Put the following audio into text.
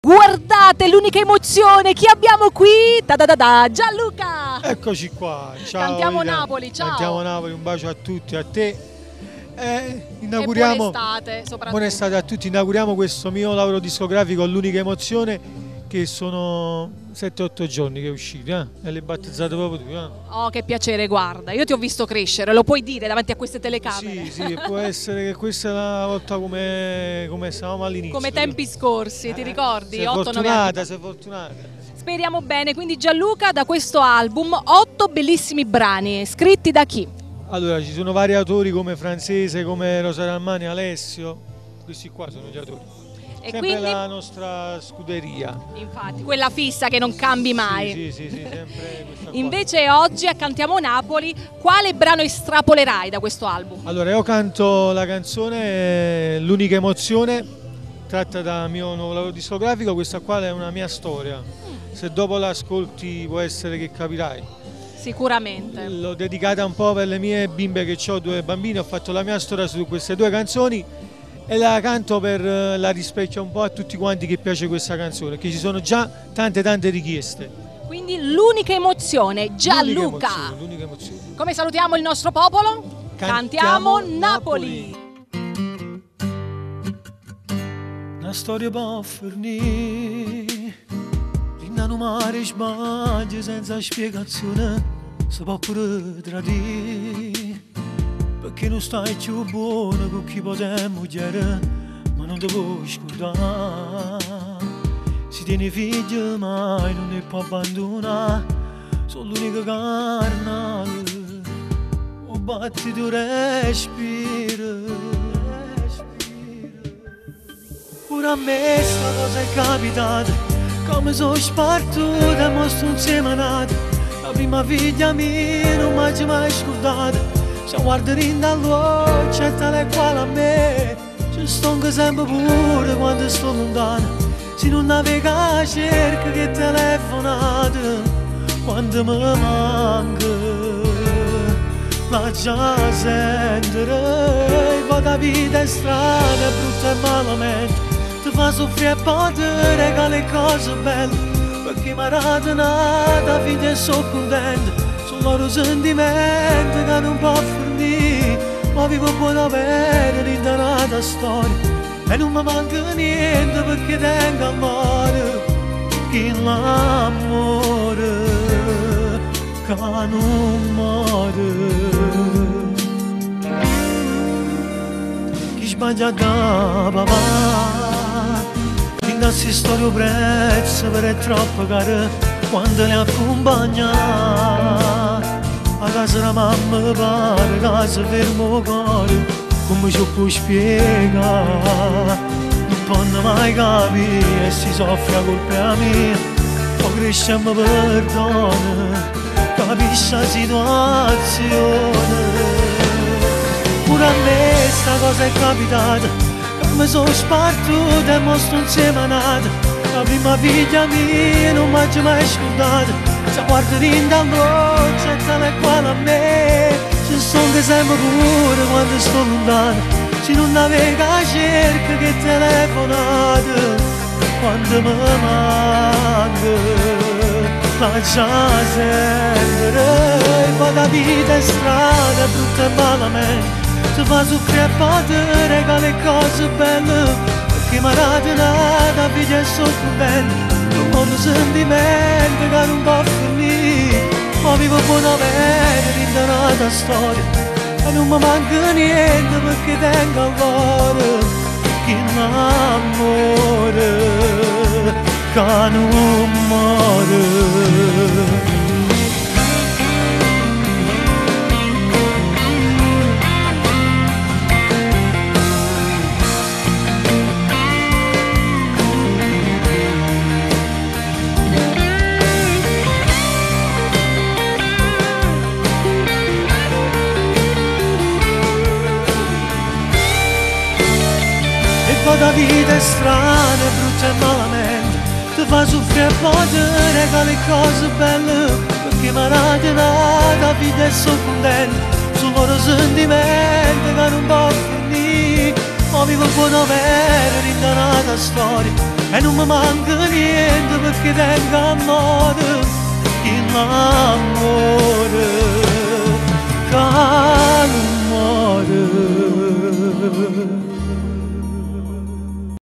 Guardate l'unica emozione, chi abbiamo qui? Gianluca! Eccoci qua, ciao. Cantiamo Ida. Napoli, ciao. Cantiamo Napoli, un bacio a tutti, a te. Inauguriamo. E buona estate, soprattutto. Buona estate a tutti, inauguriamo questo mio lavoro discografico, l'unica emozione, che sono 7-8 giorni che è uscito, e l'hai battezzato proprio tu. Oh, che piacere, guarda, io ti ho visto crescere, lo puoi dire davanti a queste telecamere? Sì, può essere che questa è la volta come stavamo all'inizio. Come tempi scorsi, ti ricordi? Sei 8-9 anni. sei fortunata. Speriamo bene, quindi Gianluca, da questo album 8 bellissimi brani, scritti da chi? Allora, ci sono vari autori come Francese, come Rosario Armani, Alessio, questi qua sono gli autori. E sempre quindi, la nostra scuderia. Infatti, quella fissa che non cambi mai. Sì, sempre questa qua. Invece oggi a Cantiamo Napoli, quale brano estrapolerai da questo album? Allora, io canto la canzone L'unica emozione, tratta dal mio nuovo lavoro discografico. Questa qua è una mia storia. Se dopo l'ascolti può essere che capirai. Sicuramente. L'ho dedicata un po' per le mie bimbe, che ho 2 bambini, ho fatto la mia storia su queste 2 canzoni e la canto per la rispecchia un po' a tutti quanti che piace questa canzone, che ci sono già tante richieste. Quindi l'unica emozione, Gianluca. L'unica emozione. Come salutiamo il nostro popolo? Cantiamo Napoli. Una storia può fornire, in un mare sbaglia senza spiegazione, si può pure tradire, perché non stai più buono con chi potremmo chiedere, ma non ti puoi scordare. Si tiene figli mai non ne può abbandonare, sono l'unica carnale, o batti tu respiro. Pure a me sta cosa è capitata, come sono spartuta e mo sto insieme nata. La prima figlia mia non mi ha mai scordata, se guarda in dall'occhio e tale quale a me, ci sto anche sempre pure quando sto lontana. Se non navega cerca che telefonate, quando mi manca la già sentire, va da vita è strana, è brutta e malamente. Ti fa soffrire e poi ti regala le cose belle, perché mi ha radunata, figlia e sono contenta. Sono loro sentimenti che non può fornire, ma vivo buona bene l'interata storia. E non mi manca niente perché tengo amore, che l'amore che non muore. Chi sbaglia da papà, da si storia prezzo per è troppo cara quando le accompagna. A casa la mamma pare, casa fermo cuore, come ci puoi spiegare? Non può mai capire e si soffre a colpa mia, poi cresce e mi perdona, capisce la situazione. Pure a me sta cosa è capitata, mi sono spartuta e mo sto insieme nata. La prima figlia mia non mi ha mai scordata, se guarda in dall'occhio e tale quale a me, ci sto anche sempre pure quando sto lontana. Se non navega cerca che telefonate, quando mi manca la già sentire, va da vita è strana, è brutta e malamente. Ti fa soffrire e poi ti regala le cose belle, perché mi ha radunata, figlia e sono contenta. Non ho un sentimento che non può finire, ma vivo buona bene l'interata storia. E non mi manca niente perché tengo ancora, che l'amore che non muore. La vita è strana, è brutta e malamente, ti fa soffrire e poi ti regala le cose belle, perché mi ha radunata, figlia e sono contenta. Sono loro sentimenti che non può finire, ma vivo buona vera, rindanata storia, e non mi manca niente perché tengo amore, in amore, che non muore.